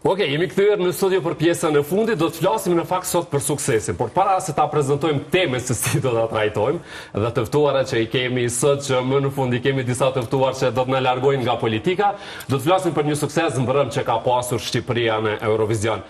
Okej, jemi kthyer në studio për pjesën e fundit, do të flasim në fakt sot për suksesin, por para se ta prezantojmë temën se si do ta trajtojmë dhe të ftuarat që i kemi sot, që më në fund i kemi disa të ftuar që do të na largojnë nga politika, do të flasim për një sukses mbrëm që ka pasur Shqipëria në Eurovision.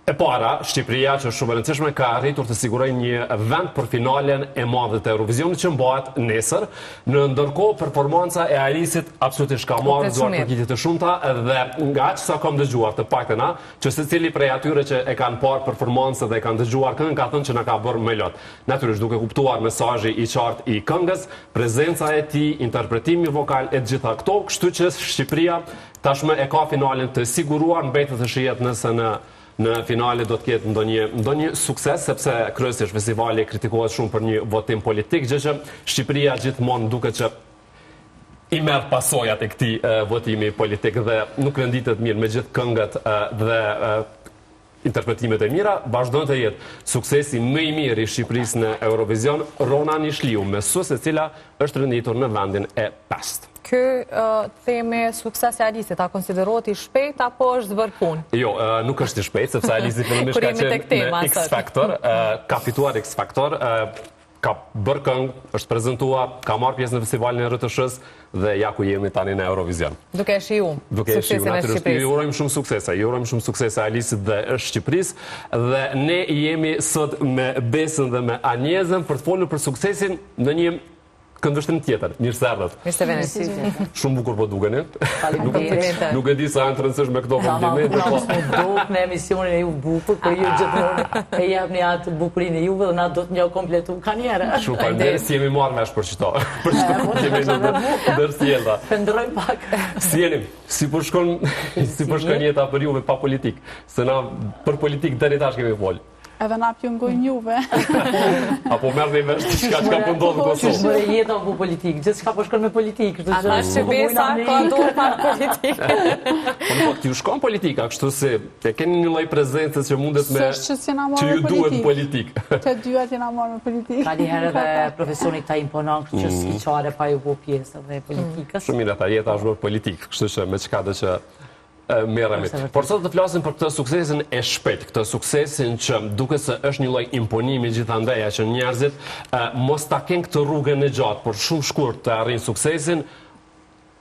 E para, Shqipëria, që është shumë e rëndësishme, ka arritur të sigurojë një vend për finalen e madhe të Eurovisionit që mbahet nesër. Në ndërkohë, performanca e Alisit absolutisht ka marrë duar përgjigje të shumta dhe nga aq sa kam dëgjuar të paktën që secili prej atyre që e kanë parë performancën dhe e kanë dëgjuar këngën ka thënë që na ka bërë më lot. Natyrisht duke kuptuar mesazhi i qartë i këngës, prezenca e tij, interpretimi vokal e gjitha këto, kështu që Shqipëria tashmë e ka finalen të siguruar, mbetet të shihet nëse në finale do të ketë ndonjë sukses, sepse kryesisht festivali kritikohet shumë për një votim politik, gjë që Shqipëria gjithmonë duket që i merr pasojat e këtij votimi politik dhe nuk renditet mirë me gjithë këngët dhe interpretimet e mira, vazhdon të jetë suksesi më i mirë i Shqipërisë në Eurovision, Rona Nishliu, me sus e cila është renditur në vendin e 5. Ky themi sukses e Alisit, a konsiderohet i shpejt apo është zbër punë? Jo, nuk është i shpejt, sepse Alisi fillimisht ka qenë në X Factor, ka fituar X Factor, ka bërë këngë, është prezentuar, ka marrë pjesë në festivalin e RTS-s dhe ja ku jemi tani në Eurovision. Duke e shiju suksesin e Shqipërisë. Ju urojmë shumë suksese Alisit dhe Shqipërisë dhe ne jemi sot me Besën dhe me Anjezën për të folur për suksesin në një këndvështrim tjetër. Mirë se erdhët. Mirë se vjen. Shumë bukur po dukeni. Faleminderit. Nuk e di sa janë të rëndësishme me këto komplimente. Duk në emisionin e ju bukur, por ju gjithmonë e japni atë bukurinë e juve dhe na do të njëu kompletu kanjera. Shumë faleminderit, si jemi marrë vesh për çto. Për çto komplimente ndërsjellta. Pendroj pak. Si jeni? Si po shkon jeta për juve pa politik? Se na për politik deri tash kemi folë. Edhe na pjungojnë juve. Apo merrni vesh diçka që po ndodh në Kosovë. Bëre jeta apo politik, gjithçka po shkon me politikë, kështu që është Besa ka dorë pa politikë. Po nuk ju shkon politika, kështu se e keni një lloj prezencë që mundet me që ju duhet në politikë. Të dyat jena marrë me politikë. Ka një herë edhe profesori ta imponon kështu që s'ki çare pa ju bu pjesë dhe politikës. Shumë mirë, ata jeta është bërë politikë, kështu që me çka do që merremi. Por sot të flasim për këtë suksesin e shpejt, këtë suksesin që duket se është një lloj imponimi gjithandaj që njerëzit mos ta kenë këtë rrugën e gjatë, por shumë shkurt të arrijnë suksesin.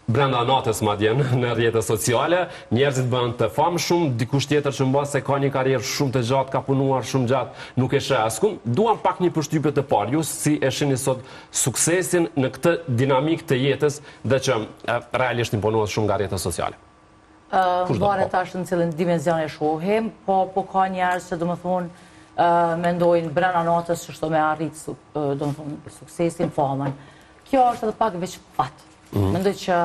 Brenda natës madje në rrjetet sociale, njerëzit bëhen të famshëm, dikush tjetër që mbase ka një karrierë shumë të gjatë, ka punuar shumë gjatë, nuk e sheh askund. Duam pak një përshtypje të parë. Ju si e shihni sot suksesin në këtë dinamikë të jetës dhe që realisht imponohet shumë nga rrjetet sociale? Varet tash në cilën dimenzion e shohim, po ka njerëz që domethënë mendojnë brenda natës që çdo me arrit domethënë suksesin, famën. Kjo është edhe pak veç fat. Mendoj që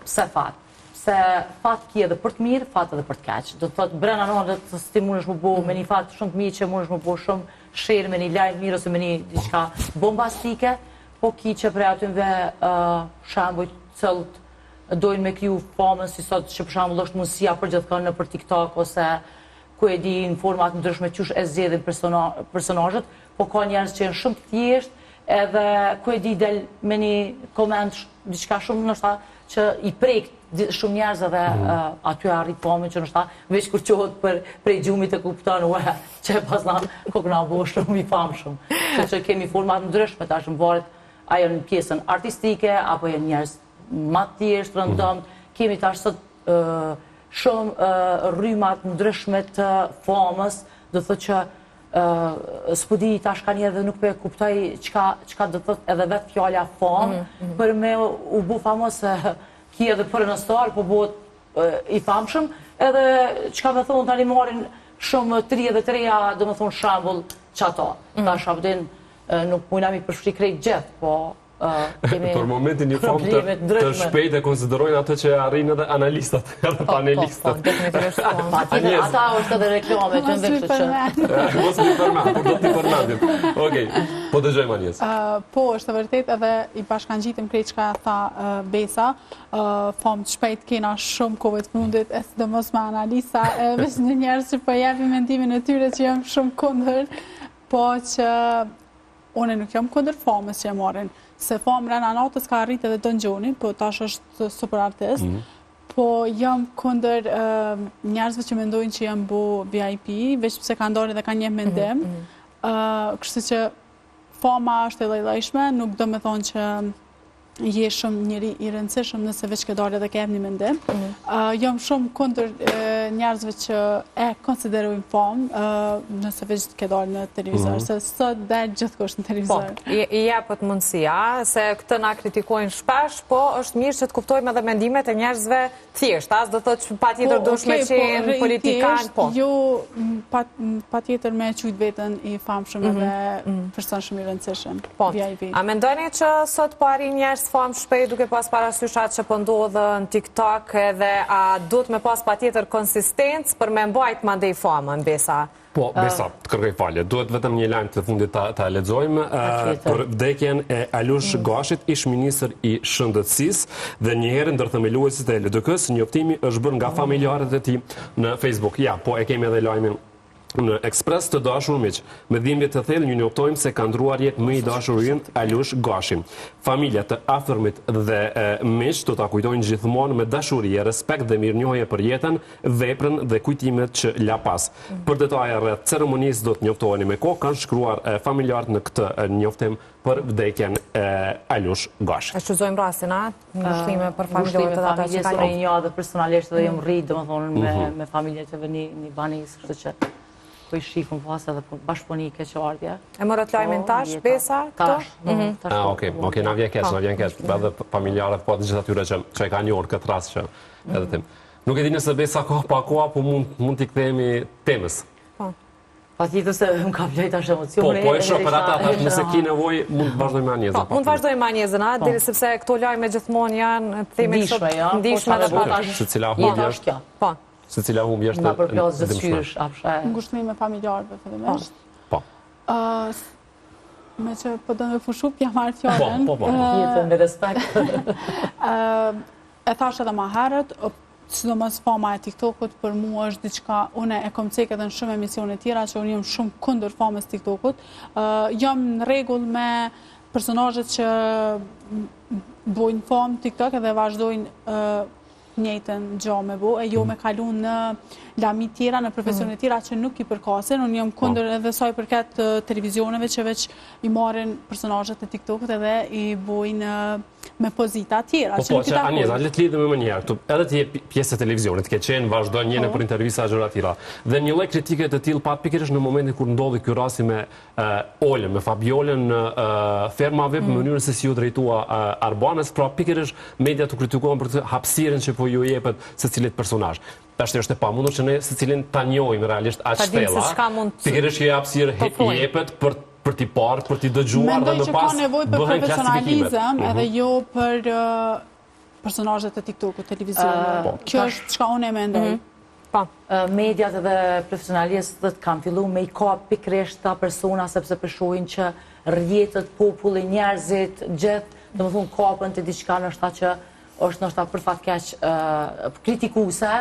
pse fat? Pse fat ki edhe për të mirë, fat edhe për të keq. Do të thotë brenda natës ti mundesh më bëu me një fat shumë të mirë që mundesh më bëu shumë sherr me një lajm mirë ose me një diçka bombastike, po ki që prej atyve shembuj cëllët dojnë me kriju famën, si sot që për shembull është mundësia për gjithkënë në për TikTok ose ku e di në format ndryshme qysh e zgjedhin personazhet, po ka njerëz që janë shumë të thjeshtë edhe ku e di del me një koment diçka shumë ndoshta që i prek shumë njerëz edhe aty arrit famën që ndoshta veç kur qohet prej gjumit e kupton që pas na kokna bëu shumë i famshëm. Që kemi format ndryshme tash varet ajo në pjesën artistike apo janë njerëz ma thjesht rëndom, kemi tash sot shumë rrymat ndryshme të famës, do thotë që s'po di tash ka një edhe nuk po e kuptoj çka do thotë edhe vetë fjala famë, për me u bu famos ki edhe për në star, po bëhet i famshëm, edhe çka më thonë tani marrin shumë të ri dhe të reja, do më thonë shembull çato. Tash abdin nuk mundam i përfshi krejt gjithë, po për momentin një famë të shpejt e konsiderojnë atë që arrin edhe analistat, edhe panelistët. Ata është edhe reklame që ndekshë që... Mos mi përmend, por do t'i përmendim. Okej, po dëgjojmë Anjes. Po, është vërtet edhe i bashkangjitim krejt çka tha Besa, famë të shpejt kena shumë kohë të fundit, e sidomos me analista, veç në njerëz që po japin mendimin e tyre që jam shumë kundër, po që unë nuk jam kundër famës që e marrin. Se famë rena natës ka arrit edhe Don Gjoni, po tash është super artist, Po jam kundër njerëzve që mendojnë që jam bu VIP, veç pse ka ndorë dhe ka një mendim. Kështu që fama është e lloj-llojshme, nuk do me thonë që je shumë njëri i rëndësishëm nëse veç ke dalë dhe ke një mendim. Jam shumë kundër njerëzve që e konsiderojnë famë nëse veç ke dalë në televizor, se sot dhe gjithkusht në televizor. I jepët mundësia, se këtë na kritikojnë shpesh, po është mirë që të kuptojmë edhe mendimet e njerëzve thjesht, as do thotë që patjetër dush me qenë politikan, po. Jo, patjetër me qujt veten i famshëm edhe person shumë i rëndësishëm. VIP. A mendoni që sot po arrin njerëz famë shpejt duke pas parasysh që po ndodhë në TikTok edhe a duhet me pas patjetër konsistencë për me mbajt mandej famën, Besa? Po, Besa, të kërkoj falje. Duhet vetëm një lajm të fundit ta lexojmë për vdekjen e Alush Gashit, ish ministër i shëndetësisë dhe një herë ndërthemeluesit e LDK-s, njoftimi është bërë nga familjarët e tij në Facebook. Ja, po e kemi edhe lajmin në Ekspres. Të dashur miq, me dhimbje të thellë ju njoftojmë se ka ndruar jetë më i dashur ynë Alush Gashi. Familja të afërmit dhe miq do ta kujtojnë gjithmonë me dashuri, respekt dhe mirënjohje për jetën, veprën dhe kujtimet që la pas. Për detaje rreth ceremonisë do të njoftoheni me kohë, kanë shkruar familjarët në këtë njoftim për vdekjen e Alush Gashit. E shqyrtojmë rastin, a? Ngushtime për familjarët e ata që kanë qenë. Një dhe personalisht dhe jam rrit, domethënë me familjet e një banisë, kështu që po i shifën pas edhe bashkëpunike që ardhja. E morët lajmin tash, Besa? Tash. Okej, na vjen keq. Edhe familjarët po të gjithë atyre që e kanë njohur këtë rast që edhe tim. Nuk e di nëse Besa ka pa koha, po mund t'i kthehemi temës. Patjetër se më ka vlejt tash emocione. Po e shoh për ata tash nëse ki nevojë mund të vazhdojmë anjezën. Mund të vazhdojmë anjezën, a? Deri sepse këto lajme gjithmonë janë themi ndihshme dhe secila humbje është. Po. Secila humbje është. Nga përplasë zëtyrësh, apshe. Ngushtimi me familjarëve, fillimisht. Po. Me që po do me fushu pja marrë fjallën. Po. Jetën me respekt. E thash edhe ma herët, sidomos fama e TikTokut për mua është diçka, une e kom cek edhe në shumë emisione tjera që unë jam shumë kundër famës TikTokut. Jam në rregull me personazhet që bojnë famë TikTok edhe vazhdojnë njëjtën gjë me bu, e jo me kalu në lami tjera, në profesione tjera që nuk i përkasin. Unë jam kundër edhe saj përket televizioneve që veç i marrin personazhet e TikTokut edhe i bojnë me pozita tjera. Po, që Anjeza, le të lidhemi më njëherë. Edhe ti je pjesë e televizionit, ke qenë, vazhdon njëne për intervista gjëra tjera. Dhe një lloj kritike të tillë pat pikërisht në momentin kur ndodhi ky rasti me Olën, me Fabiolën në fermave, në mënyrën se si u drejtua Arbanës, pra pikërisht media të kritikuan për të hapësirën që po ju jepet secilit personazh. Tash është e pamundur që ne secilin ta njohim realisht aq shtella. Pikërisht që hapësirë i jepet për t'i parë, për t'i dëgjuar dhe në pas bëhen klasifikimet. Mendoj që ka nevojë për profesionalizëm edhe jo për personazhet e TikTokut, televizionit. Kjo është çka unë e mendoj. Mediat edhe profesionalistët kanë fillu me i ka pikërisht ta persona sepse përshohin që rrjetet, populli, njerëzit, gjithë, domethënë kapën të diçka ndoshta që është ndoshta për fat keq kritikuese,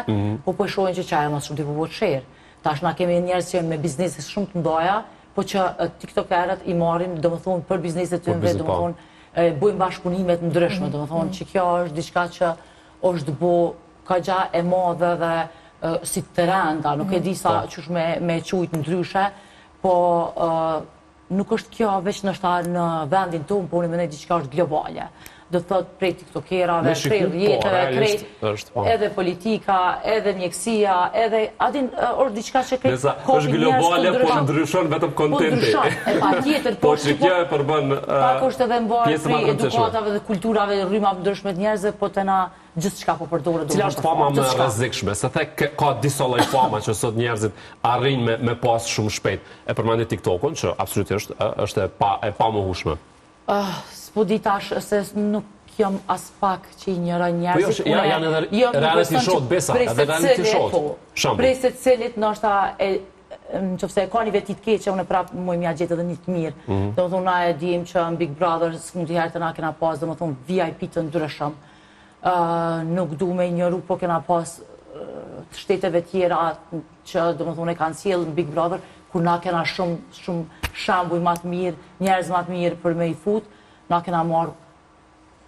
po shohin që çaja mos shumë t'i bëhet share. Tash na kemi njerëz që me biznese shumë të mëdha, po që tiktokerët i marrin domethënë për bizneset e tyre, domethënë bujnë bashkëpunime të ndryshme, domethënë që kjo është diçka që është bu kaqja e madhe dhe si terenda, nuk e di sa çush me qujt ndryshe, po nuk është kjo veç në vendin tonë, po unë mendoj diçka është globale. Do thot prej tiktokerave, prej rrjeteve, edhe politika, edhe mjekësia, edhe adin është diçka që krejt është globale, po ndryshon vetëm kontenti. Patjetër, po që kjo e përbën pak është edhe mbarë prej edukatave dhe kulturave dhe rrymave ndryshme të njerëzve, po të na gjithçka po përdoret. Cila është fama më e rrezikshme? Se ka disa lloj fama që sot njerëzit arrin me pas shumë shpejt. E përmendi TikTokun, që absolutisht është e pamohueshme. S'po di tash se nuk jam as pak që i njëra njerëzit. Po janë edhe reality show Besa, edhe reality show. Prej se cilit ndoshta nëse e ka një veti të keqe, unë prapë më mja gjetë edhe një të mirë. Domethënë na e dim që në Big Brother s'mund të herë të na kena pas domethënë VIP të ndryshëm. Nuk du me njëru, po kena pas shteteve tjera që domethënë e kanë sjellë në Big Brother, kur na kena shumë shambuj më të mirë, njerëz më të mirë për me i fut, na kena marrë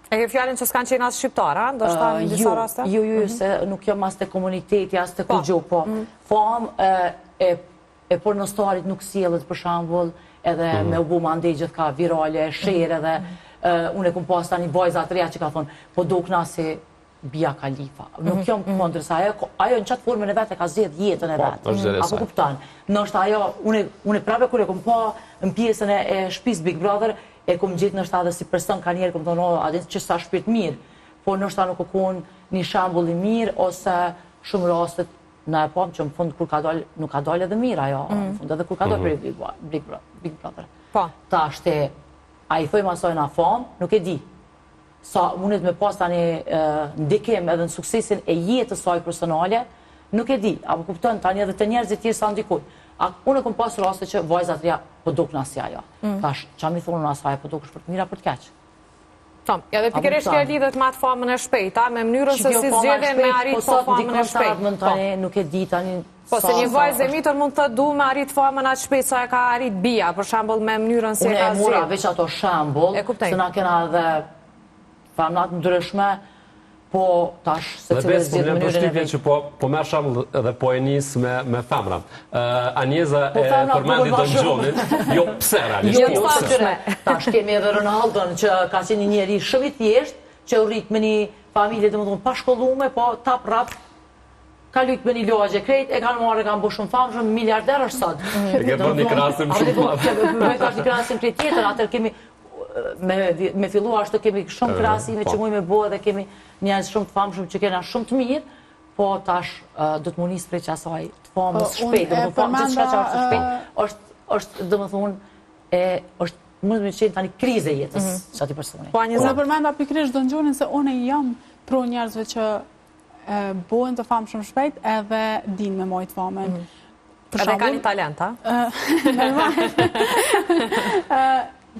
E ke fjallin që s'kanë qenë asë shqiptara, ndoshta në disa raste? Jo, se nuk jam as të komuniteti, as të kërgjo, po. Famë e pornostarit nuk sjellët për shambull, edhe me u bu mandej gjithka virale, shere, edhe unë e kumë pas tani vajza të reja që ka thonë, po dukna si Bia Khalifa. Nuk jam kondër sa ajo në qatë formën e vetë e ka zjedh jetën e vetë. Apo kuptan. Nështë ajo, unë prape kër e kumë pa në pjesën e shpis Big Brother, e kumë gjithë nështë adhe si person ka njerë, kumë thonë, adin që sa shpirt mirë, po nështë ta nuk konë një shambull i mirë, ose shumë rastet në e pomë që në fund kur ka dollë, nuk ka dollë edhe mirë ajo, në fund edhe kur ka dollë për Big Brother. Ta është a i thojmë asoj në famë, nuk e di. Sa mundet me pas tani ndikim edhe në suksesin e jetës saj personale, nuk e di, apo kupton tani edhe të njerëzit tjerë sa ndikuj. Unë e kom pas raste që vajzat reja po dukna si ajo. Tash, qa mi thonë në asaj, po dukësh për të mira për të keq. Ja dhe pikërisht kjo lidhet me atë famën e shpejta, me mënyrën se si zgjedhen me arrit po famën e shpejt. Nuk e di tani. Po se një vajzë e mitër mund të du me arrit famën atë shpejt sa e ka arrit Bia, për shembull me mënyrën se ka zgjedhur. Unë e mura veç ato shembull, se na kena dhe famnat ndryshme, po tash se cilë zgjidhë mënyrën e vetë. Që po merë shambull edhe po e njësë me femra. Anjeza e përmendi Dëngjonit, jo pse realisht. Tash kemi edhe Ronaldon që ka qenë një njeri shumë i thjesht, që u rritë me një familje të më thonë pashkollume, po tap rap, ka lujtë me një logje krejt, e kanë marrë, e kanë bu shumë famë, shumë miliarder është sot. E ke bërë një krasim shumë madhë. Me një krasim krejt tjetër, atër kemi me fillu ashtë kemi shumë krasime që muj me bo dhe kemi njerëz shumë të famë shumë që kena shumë të mirë, po tash do të munis prej që asaj të famës shpejt, dhe më famë gjithë shka që është shpejt, është dhe më thunë, është mund me qenë tani krize jetës që ati personi. Se përmenda pikrish Dëngjonin se une jam pro njerëzve që bohen të famë shumë shpejt edhe din me mojtë famën. Edhe ka një talent, ha?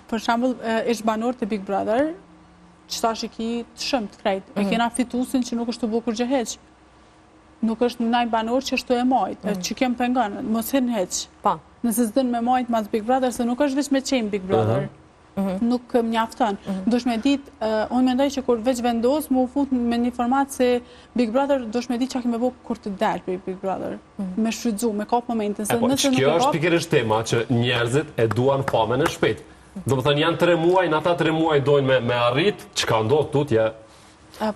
Për shambull, ish banor të Big Brother, që ta shiki të shumë të krejt. E kena fitusin që nuk është të bukur gjë heq. Nuk është në naj banor që është të e majtë, që kem pengon, mos hin heq. Nëse zdën me majtë mas Big Brother, se nuk është veç me qenë Big Brother. Nuk mjafton. Dosh me dit, unë mendoj që kur veç vendos, mu fut me një format se Big Brother, dosh me dit që a kime bo kur të delë për Big Brother. Me shrydzu, me kap momentin. Kjo është pikërisht tema që njerëzit e duan famën e shpejt. Do më thënë janë 3 muaj, në ata 3 muaj dojnë me arrit, që ka ndodhë tutje?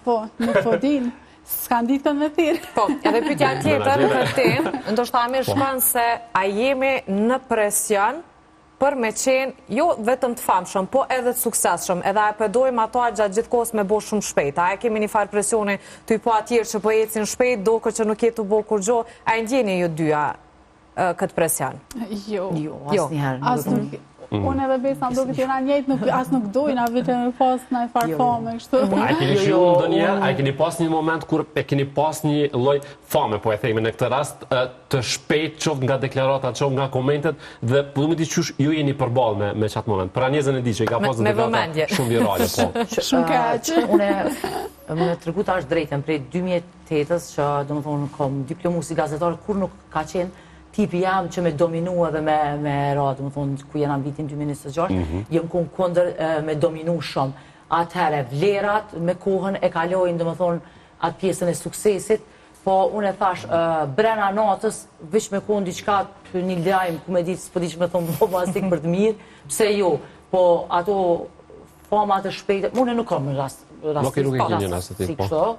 Po, nuk po din, s'kan ditën me thirë. Po, edhe pyetja tjetër në këtë temë, ndoshta Amir shkon se a jemi në presion për me qenë jo vetëm të famshëm, po edhe të suksesshëm, edhe a përdojmë ato gjatë gjithë kohës me bo shumë shpejt. A e kemi një farë presioni të i po atjerë që po ecin shpejt, do këtë që nuk jetu bo kur gjo, a e ndjeni ju dyja këtë presion? Jo, asnjëherë. Unë edhe besa ndo këtë jena njëjtë, as nuk dojnë, a vete me pas në e farë fame, kështu. A e keni shumë ndë njerë, a e keni pas një moment kur e keni pas një loj fame, po e thejme në këtë rast, të shpejt qoftë nga deklarata, qoftë nga komentet, dhe po du me di qysh ju jeni përbal me qatë moment. Për Anjezën e di që i ka pas në deklarata shumë virale, po. Shumë kaqë. Une me të rëgut ashtë drejten, prej 2008-ës që, do më thonë, kom diplomu si gazetar, kur nuk ka qenë tipi jam që me dominua dhe me radë, më thonë, ku jena në vitin 2026, jem kun kondër me dominu shumë. Atëherë, vlerat me kohën e kalojnë, dhe më thonë, atë pjesën e suksesit, po unë e thash, brena natës, vish me kohën diqka të një lajmë, ku me ditë, s'po diqë me thonë, po bastik për të mirë, pse jo, po ato famat e shpejtë, unë nuk kam rast, nuk e një rastë ti, po.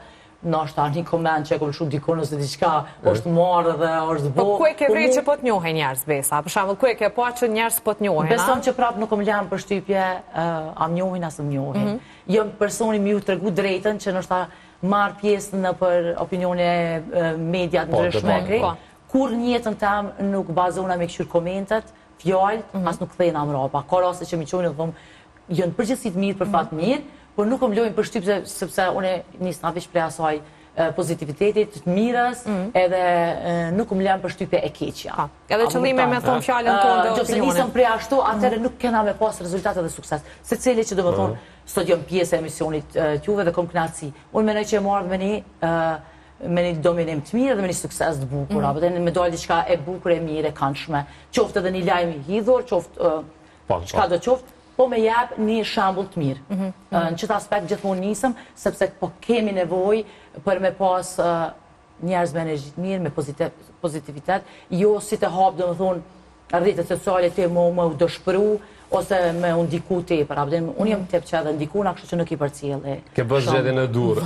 Nështë ta një komend që e kom shumë dikonës dhe diqka është marrë dhe është bo. Po ku e ke vrej që po të njohe njerës, Besa? Për shambull, ku e ke po që njerës po të njohe, na? Besom që prapë nuk kom lem për shtypje, a më njohin asë më njohin. Jëm personi mi ju të regu drejten që nështë ta marrë pjesë në për opinione mediat në ndryshme e krejt. Kur njëtën tam nuk bazona me këshur komentet, fjallët, asë nuk thejna më rapa. Ka rase që mi qojnë dhe thomë, jënë përgjithësit mirë për fatë mirë, por nuk më lojnë për shtypë, sepse une njësë nga vish prej asaj pozitivitetit, të mirës, edhe nuk më lem për shtypje e keqja. Edhe qëllime me thonë fjallën tonë dhe opinionin. Gjopse nisëm prej ashtu, atëre nuk kena me pas rezultate dhe sukses. Se cili që do më thonë, sot jom pjesë e emisionit t'juve dhe kom knatësi. Unë menoj që e marrë me një dominim të mirë dhe me një sukses të bukur. Me dojnë diqka e bukur e mirë e kanshme. Qoftë edhe një lajmë i hidhur, qoftë qka do qoftë, po me jep një shembull të mirë. Në çdo aspekt gjithmonë nisëm, sepse po kemi nevojë për me pas njerëz me energji të mirë, me pozitivitet, jo si të hap domethënë rrjetet sociale të më u dëshpëru ose me u ndiku tepër. Unë jam tepër që edhe ndikuna, kështu që nuk i përcjell. Ke bërë zgjedhjen e dur.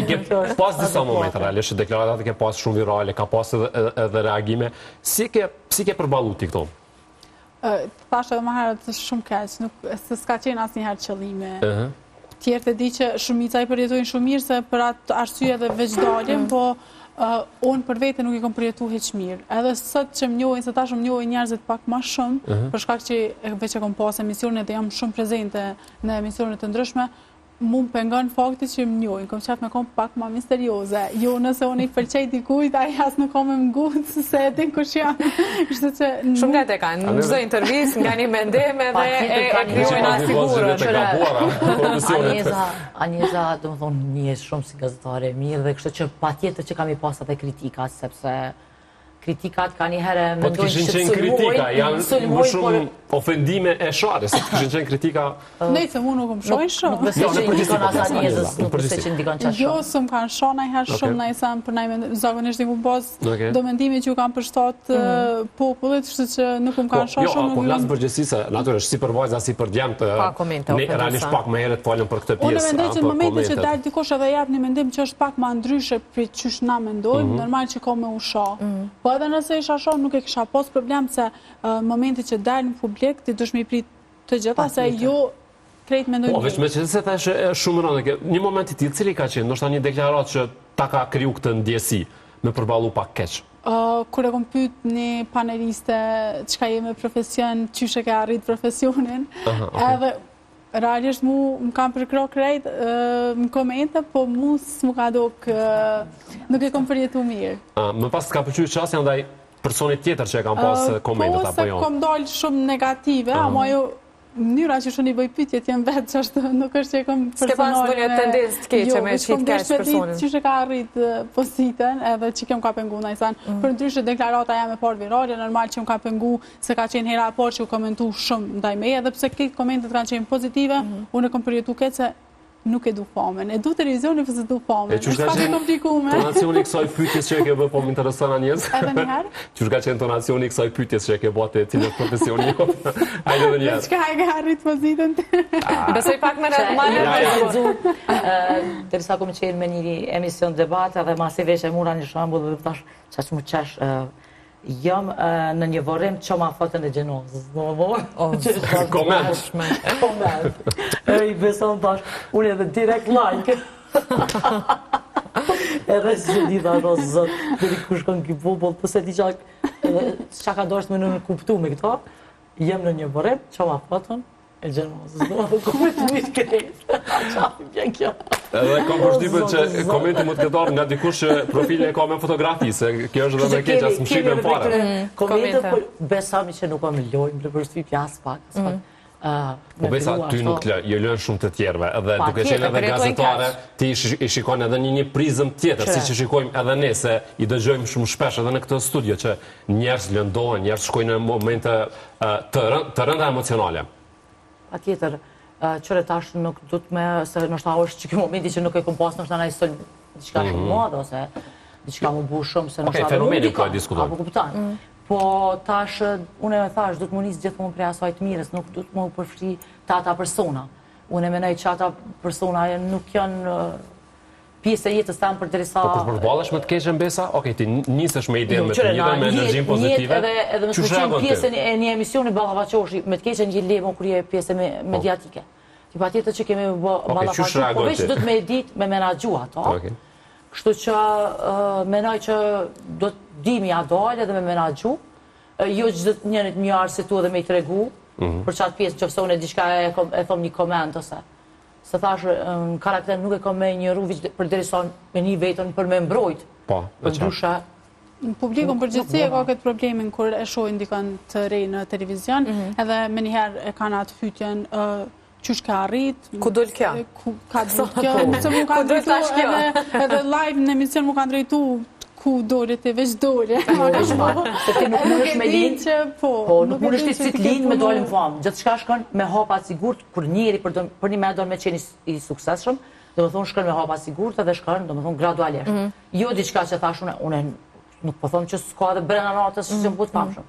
Ke pas disa momente realisht, deklaratat ke pas shumë virale, ka pas edhe reagime. Si ke përballu ti këto? Thashë edhe më herët shumë keq, se s'ka qenë asnjëherë qëllime. Tjerë të di që shumica i përjetojnë shumë mirë se për atë arsye dhe veç daljen, po unë për vete nuk i kom përjetu heq mirë. Edhe sot që më njohin, se tash më njohin njerëzit pak më shumë, për shkak që veç e kom pas emisionet dhe jam shumë prezente në emisionet të ndryshme, mu më pengon fakti që më njohin, kom qef me kom pak ma misterioze. Jo nëse unë i përqej dikujt, aji as nuk kom e mgut, se e din kush janë. Shumë nga te kanë, në çdo intervistë, nga një mendeme dhe e kryojnë asigurën. Anjeza, do më thonë, një shumë si gazetare mirë, dhe kështë që pa tjetër që kam i pas atë kritikat, sepse kritikat ka një herë po të kishin qenë kritika, janë më shumë ofendime e sharës, se të kishin qenë kritika... Nejtë, mu nuk më shojnë shumë. Nuk besoj që ndikon asa njëzës, nuk besoj që ndikon qatë shumë. Jo, së më kanë shonë najherë shumë, na i samë për najme, zakonisht i ku bos do mendimi që ju kanë përshtat popullit, shtë që nuk më kanë shonë shumë. Jo, po lasë përgjësi se, naturisht, si për vajza, si për djemë, ne realisht pak më herët folëm për këtë pjesë. Unë mendoj që në momentin që dalë dikush edhe jap një mendim që është pak më ndryshe për çysh na mendojmë, normal që ka me u shoh. Edhe nëse isha shoh, nuk e kisha pas problem se momenti që dalë në publik, ti dush me i prit të gjitha, se jo krejt mendojnë. Po, veç me që se thashe shumë rëndë, një moment i ti, cili ka qenë, ndoshta një deklarat që ta ka kriju këtë ndjesi, me përballu pak keq? Kur e kom pyet një paneliste çka je me profesion, çysh e ke arrit profesionin, edhe realisht mu më kam përkro krejt në komente, po mu s'mu ka dok nuk e kom përjetu mirë. Më pas t'ka përqyri qasja ndaj personit tjetër që e kam pas komentet, apo jo? Po, se kom dalë shumë negative, ama jo mënyra që shumë i bëj pytjet jem vetë që është nuk është që e kom personale. S'ke pas bënje tendencë të keqe me qitë keq personin. Që ka arrit pozitën edhe që kem ka pengu në isan. Për ndryshe deklarata jam e parë virale, normal që më ka pengu se ka qenë hera e parë që u komentu shumë ndaj meje, edhe pse këtë komentet kanë qenë pozitive, unë e kom përjetu keq se nuk e du famen. E du televizioni përse du famen. Qysh ka qenë tonacioni kësaj pyetjes që e ke bë, po më intereson anjes? Edhe njëherë? Qysh ka qenë tonacioni kësaj pyetjes që e ke bë të cilët profesioni jo? Hajde edhe njëherë. Çka e ke arrit pozitën të? Besoj pak më në Derisa kom qenë me një emision debate dhe masi veç e mura një shembull dhe thash çaq më qesh jam në një vorim që ma fotën e gjenozës. Koment. I beson tash, unë edhe direkt like. Edhe si që di tha rosë zot, dhe kush kanë ki popull, pëse ti qa ka dorës me në kuptu me këto, jem në një vorim që ma fotën e gjenozës. Kume të mirë krejtë. Qafi bjen kjo. Edhe kam përshtypën që komenti më të këtarë nga dikush që profile ka me fotografi, se kjo është dhe me keqa, së më shqipën fare. Komentet, besami që nuk kam lojnë, për përshtypja as pak. Po besa, ty nuk jo lënë shumë të tjerve, edhe duke qenë edhe gazetare, ti i shikon edhe një prizëm tjetër, si që shikojmë edhe ne, se i dëgjojmë shumë shpesh edhe në këtë studio, që njerës lëndohen, njerës shkojnë në momente të rënda emocionale. Pa tjetër, qëre tash nuk du të me, se nështë ta është që kjo momenti që nuk e kom pas nështë në sëll diçka shumë madhe, ose diçka më bu shumë, se nështë ta fenomeni ka diskutuar. Apo kuptan. Po tash, unë e me thash, du të më njësë gjithmonë prej asaj të mirës, nuk du të më përfri të ata persona. Unë e menoj që ata persona nuk janë pjesë e jetës tamë për derisa... Po kur përballesh me të keqen besa, okej, ti nisesh me idenë me të mirën, me energjinë pozitive. Edhe më shkëqen pjesën e një emisioni ballafaqoshi, me të keqen gjithë lemo kur je pjesë mediatike. Ti patjetër që kemi ballafaqoshi, po veç do të me ditë me menaxhu ato. Kështu që menoj që do të dimi a dalë edhe me menaxhu, jo çdo njërit më arsitu edhe me i tregu, për çat pjesë nëse unë diçka e thom një koment ose se thash, në karakter nuk e kom me një rruvic për derison me një vetën për me mbrojt. Po, e qartë. Në publikun përgjithësi e ka këtë problemin kur e shohin dikon të rej në televizion, edhe me njëherë e kanë atë fytjen qysh ka arrit, ku dul kjo? Ka dul kjo, se mu ka drejtu edhe live në emision mu ka drejtu ku dore të veç dore. Se ti nuk mundesh me lind, po nuk mundesh ti si të lind me dalë në famë. Gjithçka shkon me hapa sigurt, kur njëri për një me do me qenë i suksesshëm, do të thonë shkon me hapa sigurt edhe shkon, do të thonë gradualisht. Jo diçka që thash unë nuk po them që s'ka edhe brenda natës që më të famshëm.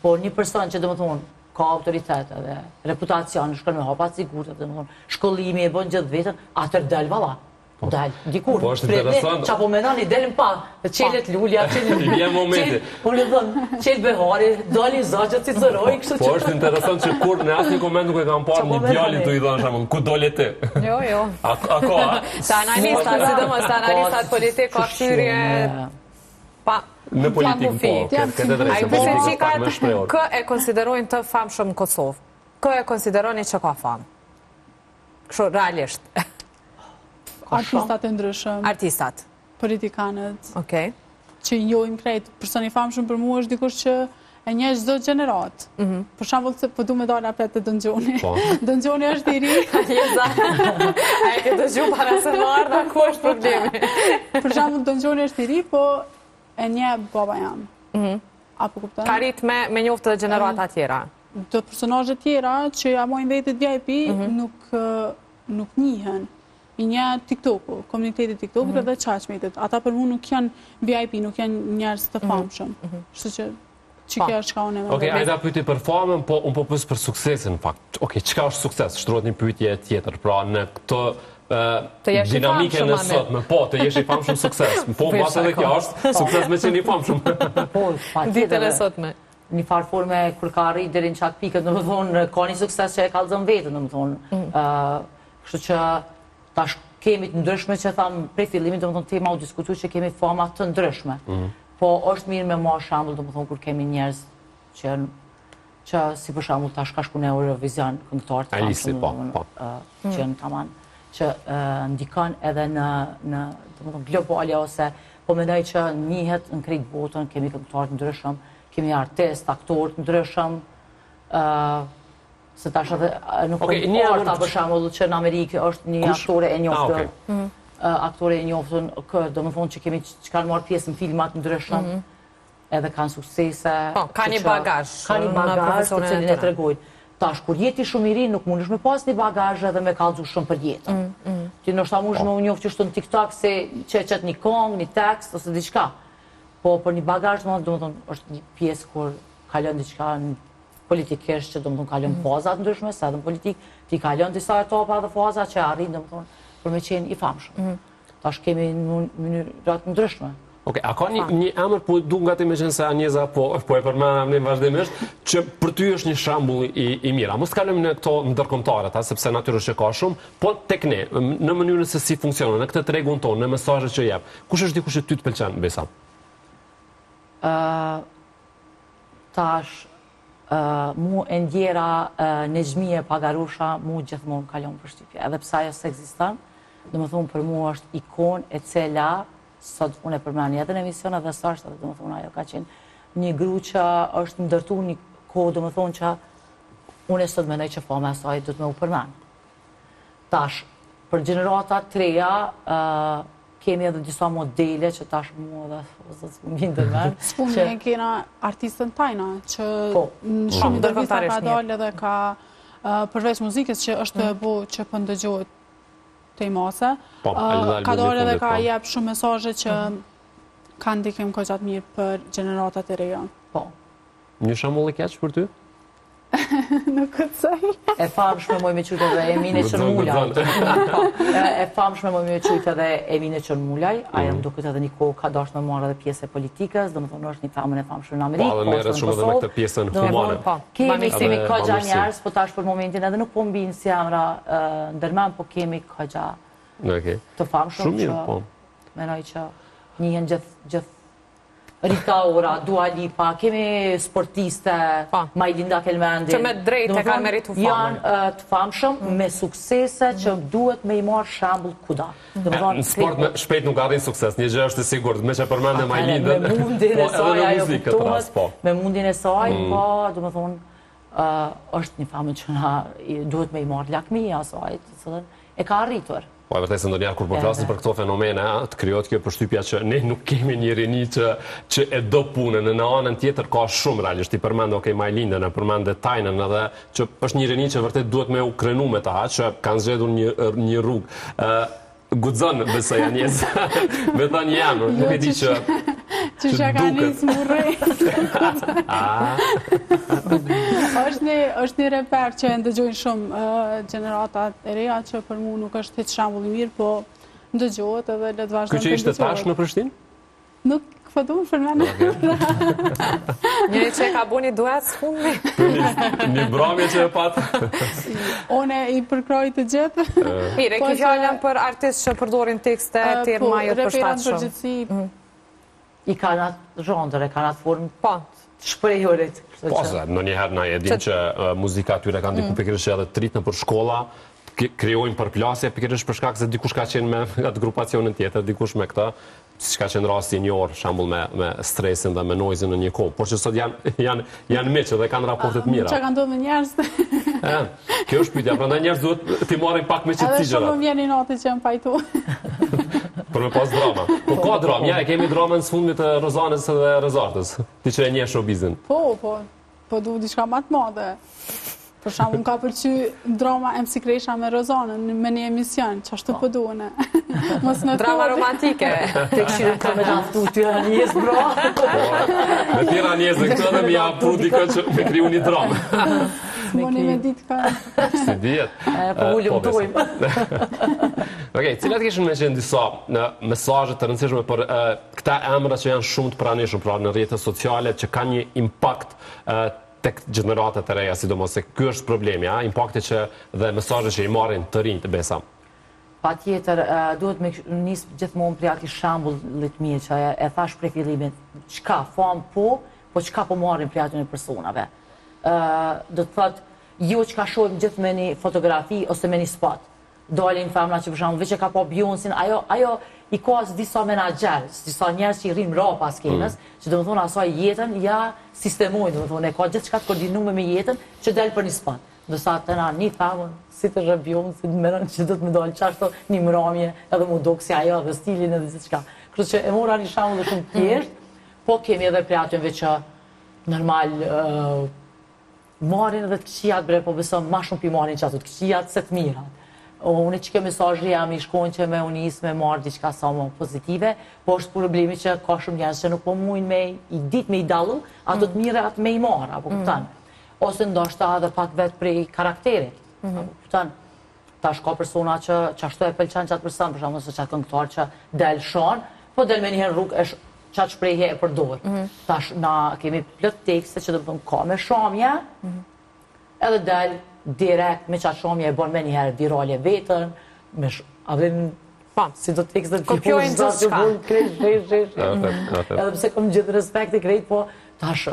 Po një person që do të thonë ka autoritet edhe reputacion, shkon me hapa sigurt, do të thonë shkollimi e bën gjithë vetën, atë del valla. Dal, dikur. Po është interesant. Çapo mendoni delën pa, çelet lulja, çelet. Vjen momenti. Po le them, çel behari, dali zogjat si zëroj, kështu që. Po është interesant që kur në asnjë koment nuk e kam parë një djalin tu i dhënë shembull, ku dole ti? Jo. A ka? Sa analista, sidomos analistat politik ka thyrje pa në politikë po. Këtë drejtë. Kë e konsiderojnë të famshëm në Kosovë? Kë e konsideroni që ka famë? Kështu realisht. Artistat e ndryshëm. Artistat. Politikanët. Okej. Që i njohim krejt. Personi famshëm për mua është dikush që e njeh çdo gjenerat. Për shembull se po du me dalë apet të Dëngjoni. Dëngjoni është i ri. A e ke dëgju para se më ardha, ku është problemi? Për shembull Dëngjoni është i ri, po e njeh baba jam. Apo kupton? Ka rit me njoftë të gjenerata tjera. Do personazhe tjera që ja mojnë vetë VIP nuk njihen. I një TikTok-u, komunitetit TikTok dhe qaqmetit. Ata për mu nuk janë VIP, nuk janë njerëz të famshëm. Shtu që kjo është ka unë e me Okej, ajda pyti për famën, po unë po pysë për suksesin, në fakt. Okej, qëka është sukses? Shtrot një pyetje tjetër, pra në këtë dinamike në sotme. Po, të jesh i famshëm sukses. Po, mbas edhe kjo është sukses me qenë i famshëm. Po, ditën e sotme. Një farë forme, kur ka arrit deri në qatë pikët, në më thonë, ka një sukses që e kalzën vetën, në më thonë. Kështu që tash kemi të ndryshme që thamë prej fillimit, do më thonë tema u diskutu që kemi fama të ndryshme. Po është mirë me ma shambull, do më thonë, kur kemi njerëz që si për shambull tash ka shku në Eurovision, këngëtar të famshëm, që janë taman, që ndikon edhe në do më thonë, globalja ose po mendoj që njihet në krejt botën, kemi këngëtar të ndryshëm, kemi artist, aktor të ndryshëm, se tash edhe nuk po porta për shembull që në Amerikë është një aktore e njoftën. Aktore e njoftën, do të thonë që kemi që kanë marrë pjesë në filma të ndryshëm, edhe kanë suksese. Ka një bagazh. Ka një bagazh të cilin e tregojnë. Tash kur jeti shumë i ri nuk mundesh me pas një bagazh edhe me kallëzu shumë për jetën. Ti ndoshta mundesh me u njoftë që është në TikTok se çet një këngë, një tekst ose diçka. Po për një bagazh do të thonë është një pjesë kur kalon diçka politikisht që do më thonë kalon fazat ndryshme, se edhe në politikë ti kalon disa etapa dhe faza që arrin do më thonë për me qenë i famshëm. Tash kemi në mënyrat ndryshme. Okej, a ka një emër, po du nga ti me qenë se Anjeza po e përmena në vazhdimisht, që për ty është një shambull i mira. Mos kalëm në këto ndërkombëtare, sepse natyrisht që ka shumë, po tek ne, në mënyrën se si funksionon, në këtë tregun tonë, në mesazhet që jep. Kush është dikush që ty të pëlqen, Besa? Tash mu e ndjera Nezhmije Pagarusha, mu gjithmonë kalon për shtypje. Edhe pse ajo s'ekziston, do më thonë për mu është ikon e cila, sot unë e përmeni edhe në emision edhe s'është, do më thonë ajo ka qenë një gru që është ndërtu një kohë, do më thonë që unë e sot menoj që fama e saj do të me u përmeni. Tash, për gjenerata të reja, kemi edhe disa modele që tash mua dhe s'pëmin dërmen. S'pëmin e kena artistën tajna, që shumë intervista ka dalë edhe ka përveç muzikës që është bu që pëndëgjohet të i mase. Ka dalë edhe ka jep shumë mesazhe që kanë ndikim kogjatë mirë për generatat e reja. Po. Një shambull e keq për ty? Nuk këtësaj. E famshme moj me qytë edhe Emine Qërmullaj. E famshme moj me qytë edhe Emine Qërmullaj. Aja më duket edhe një kohë ka dash me marrë edhe pjesë e politikës, do më thonë është një famën e famshme në Amerikë. Po, edhe merret shumë edhe me këtë pjesën humane. Kemi kogja njerës, po tash për momentin edhe nuk po mbinë si emra ndërmen, po kemi kogja të famshme që menoj që njihen gjithë Rita Ora, Dua Lipa, kemi sportiste, Majlinda Kelmendi. Që me drejt e kanë meritu famën. Janë të famshëm, me suksese që duhet me i marë shambull kuda. Në sport shpejt nuk arrin sukses, një gjë është e sigurt, me që përmende Majlindën, me mundin e saj, ajo kuptohet, me mundin e saj, po, do me thonë, është një famën që duhet me i marë lakmija asaj, e ka arritur. Po e vërtet se ndonjëherë kur po flasim për këto fenomene, të krijohet kjo përshtypja që ne nuk kemi një rini që e do punën. Në anën tjetër ka shumë realisht. I përmend Majlindën, e përmend Tajnën edhe që është një rini që vërtet duhet me u krenu me ta, që kanë zgjedhur një rrugë. Guxon besoj Anjes. Me thënë jam, nuk e di që që ka nisë murrej. Është një reper që ndëgjojnë shumë gjeneratat e reja që për mu nuk është hiç shembull i mirë, po ndëgjohet edhe le të vazhdojmë të ndëgjohet. Ky që ishte tash në Prishtinë? Nuk këtu më përmene. Njëri që e ka bu një duet së fundmi. Një bramje që e patë. One i përkroj të gjithë. Mire, ki fjallën për artistë që përdorin tekste të ma jo të përshtatë shumë. I ka në atë zhondër, e ka në atë formë Po. shprejurit. Po, se në njëherë na e dim që muzika atyre kanë diku pikërisht edhe të rritë në për shkolla, krijojnë përplasje pikërisht për shkak se dikush ka qenë me atë grupacionin tjetër, dikush me këtë, siç ka qenë rasti një orë, shembull me stresin dhe me noizin në një kohë, por që sot janë miq dhe kanë raporte të mira. Çka ka ndodhur me njerëz? Kjo është pyetja, prandaj njerëz duhet t'i marrin pak me qetësi gjërat. Edhe shumë vjen natë që jam pajtu. Për me pas drama. Po ka dramë, ja e kemi dramën së fundit të Rozanës dhe Rezartës. Ti që e njeh showbizin. Po du diçka më të madhe. Për shembull, ka pëlqy drama MC Kresha me Rozanën me një emision, çashtu po duhen. Mos në drama romantike. Te këshirën të me naftu Tiranjes, bro. Me Tiranjes dhe këtë dhe mi apru dikë që me kriju një dramë. Moni me ditë ka. Si dijet. Po ullim tojmë. Okej, cilat kishin me qenë disa mesazhe të rëndësishme për këta emra që janë shumë të pranishëm pra në rrjetet sociale që kanë një impakt tek gjeneratat e reja, sidomos se ky është problemi, impakti që dhe mesazhet që i marrin të rinjt Besa. Patjetër, duhet me nisë gjithmonë prej atij shembullit mirë që e thash prej fillimit, çka fam po çka po marrin prej atyre personave. Do të thotë, jo çka shohim gjithë me një fotografi ose me një spot. Dalin femra që për shembull veç e ka pa Beyoncé, ajo i ka disa menaxher, disa njerëz që i rrin mbrapa skenës, që domethënë asaj jetën ja sistemojnë, domethënë e ka gjithçka të koordinuar me jetën që del për një spot. Ndërsa atë një famën si të rëbjon, si të meron që do të më dalë çashto një mramje, edhe mu duk si ajo, edhe stilin edhe gjithçka. Kështu që e mora një shembull shumë të thjeshtë, po kemi edhe prej atyre që normal marrin edhe të këqijat bre, po besoj më shumë pi marrin që ato të këqijat se të mirat. Unë që ke mesazhi jam i shkojnë që me unis me marrë diçka sa më pozitive, po është problemi që ka shumë njerëz që nuk po mujnë me i ditë me i dallu, ato të mira atë me i marrë, apo kupton. Ose ndoshta edhe pak vetë prej karakterit. Apo kupton. Tash ka persona që ashtu e pëlqen çat person, për shembull se çat këngëtar që del shon, po del me një herë rrugë është çat shprehje e përdor. Tash na kemi plot tekste që do të thonë ka me shamje, edhe del direkt me qatë shomje e bon me njëherë virale vetën, me avim, si do tekste të kopjojnë gjithë shka. Edhe pse kom gjithë respekt e krejt, po tash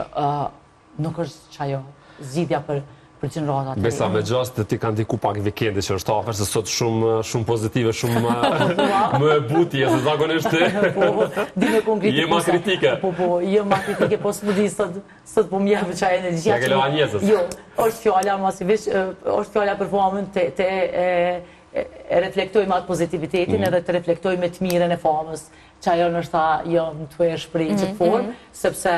nuk është qajo zgjidhja për gjeneratat. Besa, me gjast të ti kanë diku pak vikendi që është afer, se sot shumë pozitive, shumë më e butje, se zakonisht je ma kritike. Po, je ma kritike, po s'mu di sot po mjeve qaj energjia. Ja ke lo Anjesës. Jo, është fjalla masivisht, është fjalla për famën të reflektojmë atë pozitivitetin edhe të reflektojmë të miren e famës, që ajo nështë ta jëmë të e shprej që të formë, sepse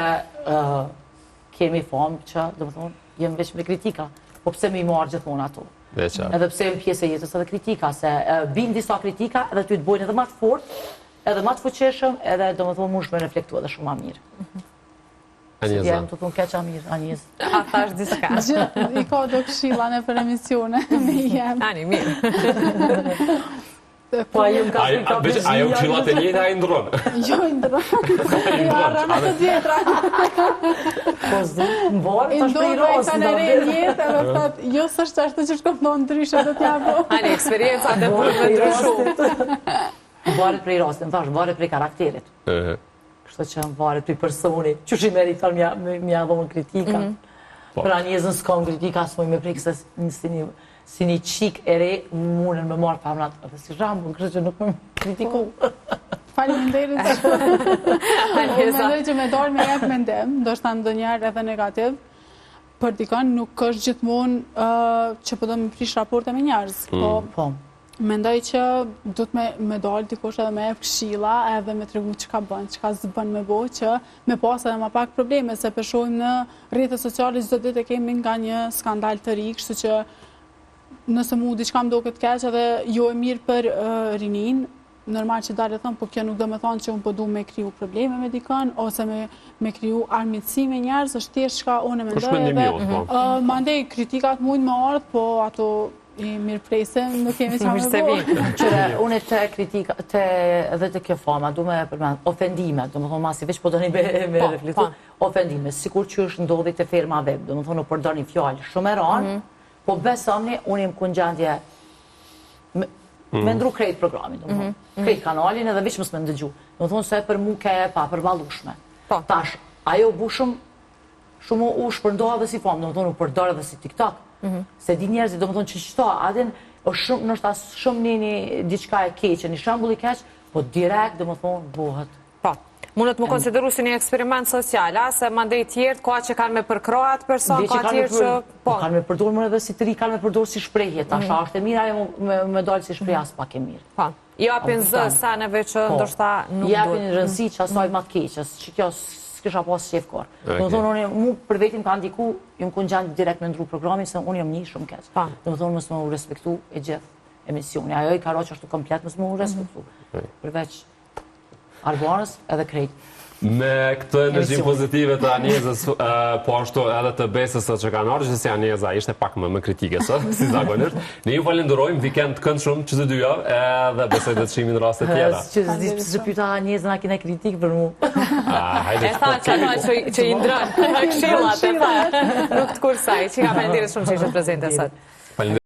kemi famë që, do më thonë, jem veç me kritika, po pse me i marrë gjithmonë ato. Edhe pse jem pjesë e jetës edhe kritika, se bin disa kritika edhe ty të bojnë edhe ma të fort, edhe ma të fuqeshëm, edhe do më thonë mush me reflektu edhe shumë ma mirë. Anjeza. Jem të thonë keqa mirë, Anjez. A thash diska. I ka do këshilla në për emisione, me jem. Ani, mirë. Po ajo më ka shpika bezhia. Ajo këshillat e njëjta e ndronë. Jo, i ndronë. I arra të tjetra. Po zdi, më borë, të shprej rosë. I ndronë e njëtë, edhe thëtë, jo së është ashtë që shkom në ndryshe dhe t'ja po. Ani, eksperienca dhe mund me ndryshu. Varet prej rosë, më thash, varet prej karakterit. Kështu që varet prej personi. Që shi meri thënë mja dhonë kritika. Për Anjezën s'kam kritika, s'moj me prej kësë si një qik e re, munën me marë famrat, edhe si Rambo, kështë që nuk me kritiku. Faleminderit. Mendoj që me dorë me jep mendim, do shta ndonjëherë edhe negativ, për dikon nuk është gjithmonë që po do me prish raporte me njerëz. Po, Mendoj që du të me dalë dikush edhe me e këshilla edhe me tregu çka bën, çka s'bën me bo, që me pas edhe ma pak probleme, se përshojmë në rrjetet sociale çdo ditë e kemi nga një skandal të ri, kështu që nëse mu diçka më duket keq edhe jo e mirë për rinin, normal që dalë thëmë, po kjo nuk do me thonë që unë po du me kriju probleme me dikën, ose me kriju armitësi me njerëz, është thjesht çka unë e mendoj. Mandej kritikat mujnë me ardhë, po ato i mirë prejse, nuk kemi qa me bo. Qëre, unë të kritika, edhe të kjo fama, du me përmend, ofendime, do më thonë masi veç po do një me reflektu, ofendime, sikur që është ndodhi të firmave, do më thonë u përdor një fjallë shumë e ranë, po besomni, unë im kun gjendje me ndru krejt programin, do më thonë, krejt kanalin edhe veç mësë me ndëgju, do më thonë se për mu ke pa përballushme. Tash, ajo bu shumë u shpërndoha dhe si famë, do më thonë u përdor edhe si TikTok, se di njerëzit, do më thonë që qëta, adin, nështë asë shumë një diçka e keqe, një shambull i keq, po direkt, do më thonë, buhet. Po, mundet më konsideru si një eksperiment social, se mandej tjertë, ka që kanë me përkroat person, ka tjertë që... Po, kanë me përdor më edhe si të ri, kanë me përdor si shprehje, tash është e mira e me dalë si shprehje as pak e mirë. Po, jo apin zë, saneve që ndoshta nuk duhet. Japin rëndësi që asaj më të keqës, që kjo s'kisha pas shef kor. Do të thonë, mu për vetim ka ndiku, jam kun gjendje direkt me ndru programin, se unë jam një shumë keq. Do të thonë, mësë më u respektu e gjithë emisioni. Ajo i ka ro që ashtu komplet, mësë më u respektu. Përveç Arbanës edhe krejt. Me këtë energji pozitive të Anjezës, po ashtu edhe të Besës që kanë ardhur, që si Anjeza ishte pak më kritike sot, si zakonisht. Ne ju falenderojmë, vikend kënd shumë që të dy javë, edhe besoj të të shimin raste tjera. Që pyta Anjezën a kine kritik për mu. E tha që i ndrën, këshillat, e tha, nuk të kursaj, që ka falenderit shumë që ishte prezente sot.